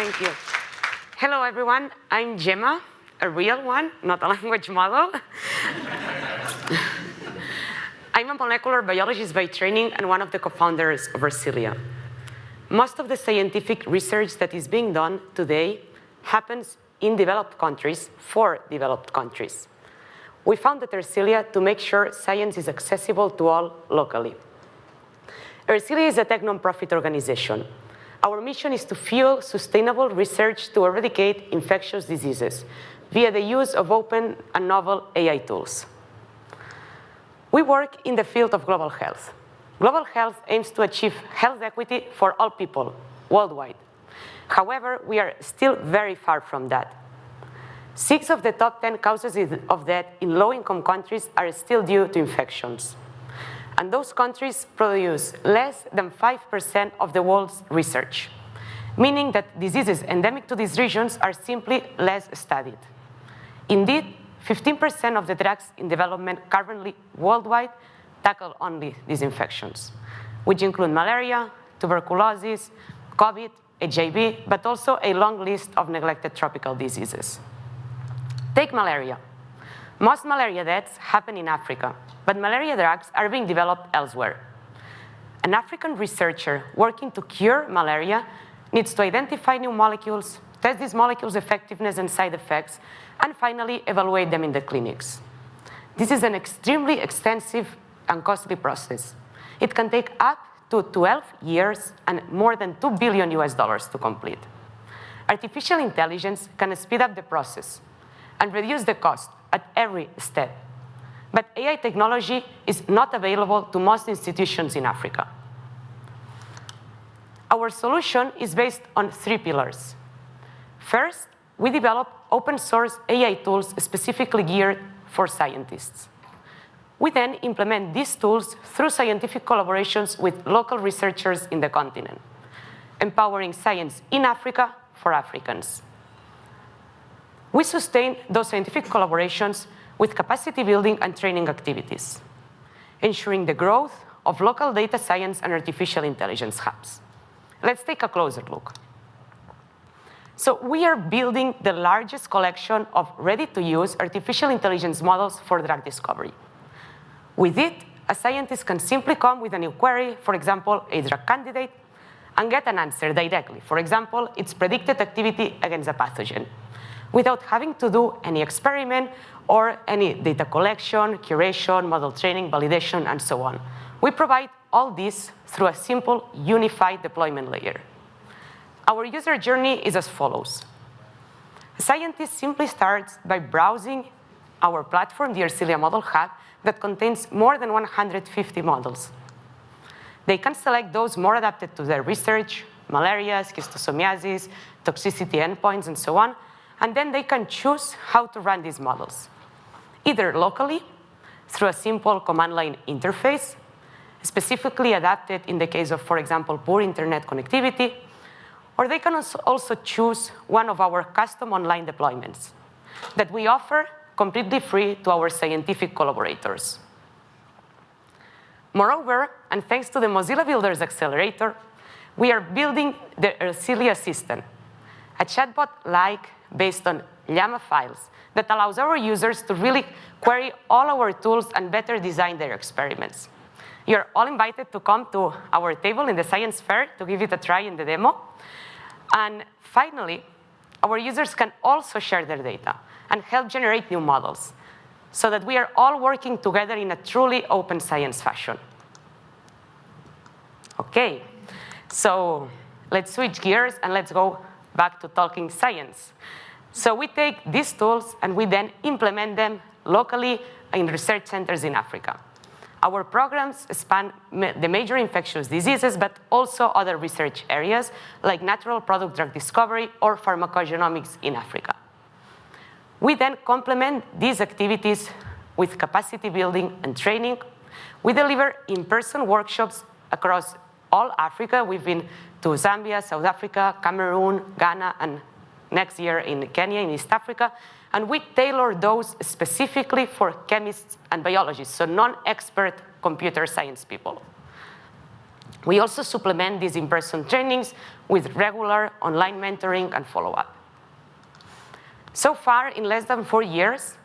Thank you. Hello, everyone. I'm Gemma, a real one, not a language model. I'm a molecular biologist by training and one of the co-founders of Ersilia. Most of the scientific research that is being done today happens in developed countries for developed countries. We founded Ersilia to make sure science is accessible to all locally. Ersilia is a tech non-profit organization. Our mission is to fuel sustainable research to eradicate infectious diseases via the use of open and novel AI tools. We work in the field of global health. Global health aims to achieve health equity for all people worldwide. However, we are still very far from that. 6 of the top 10 causes of death in low-income countries are still due to infections. And those countries produce less than 5% of the world's research, meaning that diseases endemic to these regions are simply less studied. Indeed, 15% of the drugs in development currently worldwide tackle only these infections, which include malaria, tuberculosis, COVID, HIV, but also a long list of neglected tropical diseases. Take malaria. Most malaria deaths happen in Africa, but malaria drugs are being developed elsewhere. An African researcher working to cure malaria needs to identify new molecules, test these molecules' effectiveness and side effects, and finally evaluate them in the clinics. This is an extremely extensive and costly process. It can take up to 12 years and more than $2 billion to complete. Artificial intelligence can speed up the process and reduce the cost at every step. But AI technology is not available to most institutions in Africa. Our solution is based on 3 pillars. First, we develop open source AI tools specifically geared for scientists. We then implement these tools through scientific collaborations with local researchers in the continent, empowering science in Africa for Africans. We sustain those scientific collaborations with capacity building and training activities, ensuring the growth of local data science and artificial intelligence hubs. Let's take a closer look. So we are building the largest collection of ready-to-use artificial intelligence models for drug discovery. With it, a scientist can simply come with a new query, for example, a drug candidate, and get an answer directly. For example, its predicted activity against a pathogen, without having to do any experiment or any data collection, curation, model training, validation, and so on. We provide all this through a simple, unified deployment layer. Our user journey is as follows. A scientist simply starts by browsing our platform, the Ersilia Model Hub, that contains more than 150 models. They can select those more adapted to their research, malaria, schistosomiasis, toxicity endpoints, and so on, and then they can choose how to run these models, either locally, through a simple command line interface, specifically adapted in the case of, for example, poor internet connectivity, or they can also choose one of our custom online deployments that we offer completely free to our scientific collaborators. Moreover, and thanks to the Mozilla Builders Accelerator, we are building the Ersilia Assistant, a chatbot-like based on Llama files that allows our users to really query all our tools and better design their experiments. You're all invited to come to our table in the science fair to give it a try in the demo. And finally, our users can also share their data and help generate new models so that we are all working together in a truly open science fashion. Okay, so let's switch gears and let's go back to talking science. So we take these tools and we then implement them locally in research centers in Africa. Our programs span the major infectious diseases, but also other research areas like natural product drug discovery or pharmacogenomics in Africa. We then complement these activities with capacity building and training. We deliver in-person workshops across all Africa. We've been to Zambia, South Africa, Cameroon, Ghana, and next year in Kenya, in East Africa. And we tailor those specifically for chemists and biologists, so non-expert computer science people. We also supplement these in-person trainings with regular online mentoring and follow-up. So far, in less than 4 years,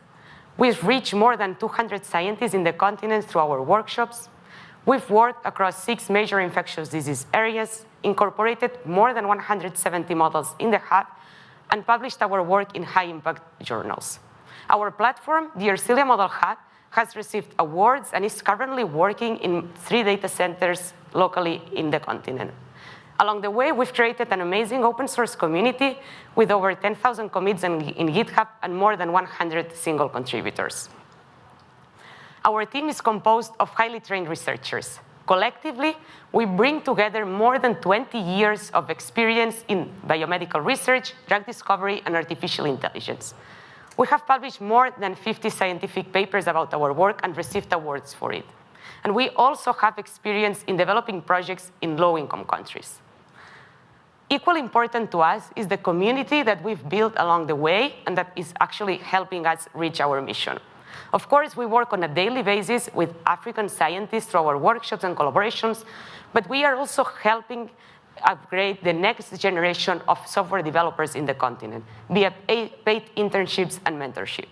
we've reached more than 200 scientists in the continent through our workshops. We've worked across 6 major infectious disease areas, incorporated more than 170 models in the hub, and published our work in high-impact journals. Our platform, the Ersilia Model Hub, has received awards and is currently working in 3 data centers locally in the continent. Along the way, we've created an amazing open source community with over 10,000 commits in GitHub and more than 100 single contributors. Our team is composed of highly trained researchers. Collectively, we bring together more than 20 years of experience in biomedical research, drug discovery, and artificial intelligence. We have published more than 50 scientific papers about our work and received awards for it. And we also have experience in developing projects in low-income countries. Equally important to us is the community that we've built along the way and that is actually helping us reach our mission. Of course, we work on a daily basis with African scientists through our workshops and collaborations, but we are also helping upgrade the next generation of software developers in the continent via paid internships and mentorship.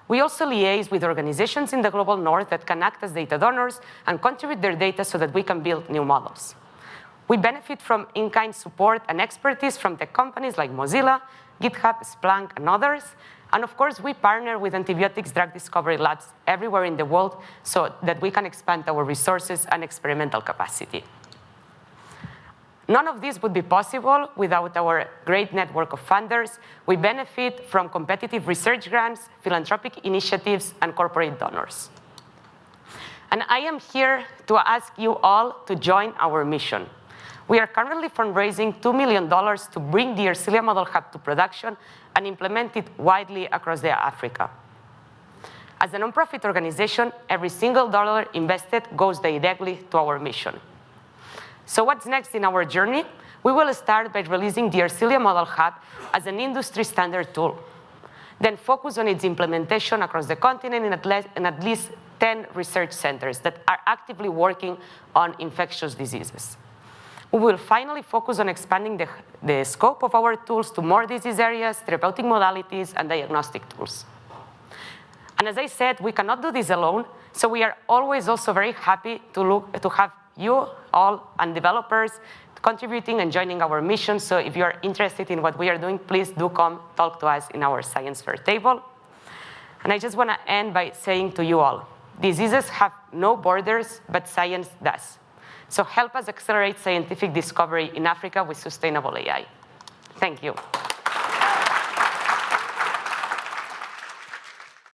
We also liaise with organizations in the global north that can act as data donors and contribute their data so that we can build new models. We benefit from in-kind support and expertise from tech companies like Mozilla, GitHub, Splunk, and others. And of course, we partner with antibiotics drug discovery labs everywhere in the world so that we can expand our resources and experimental capacity. None of this would be possible without our great network of funders. We benefit from competitive research grants, philanthropic initiatives, and corporate donors. And I am here to ask you all to join our mission. We are currently fundraising $2 million to bring the Ersilia Model Hub to production and implement it widely across Africa. As a nonprofit organization, every single dollar invested goes directly to our mission. So what's next in our journey? We will start by releasing the Ersilia Model Hub as an industry standard tool, then focus on its implementation across the continent in at least 10 research centers that are actively working on infectious diseases. We will finally focus on expanding the scope of our tools to more disease areas, therapeutic modalities, and diagnostic tools. And as I said, we cannot do this alone, so we are always also very happy to have you all and developers contributing and joining our mission. So if you are interested in what we are doing, please do come talk to us in our science fair table. And I just want to end by saying to you all, diseases have no borders, but science does. So help us accelerate scientific discovery in Africa with sustainable AI. Thank you.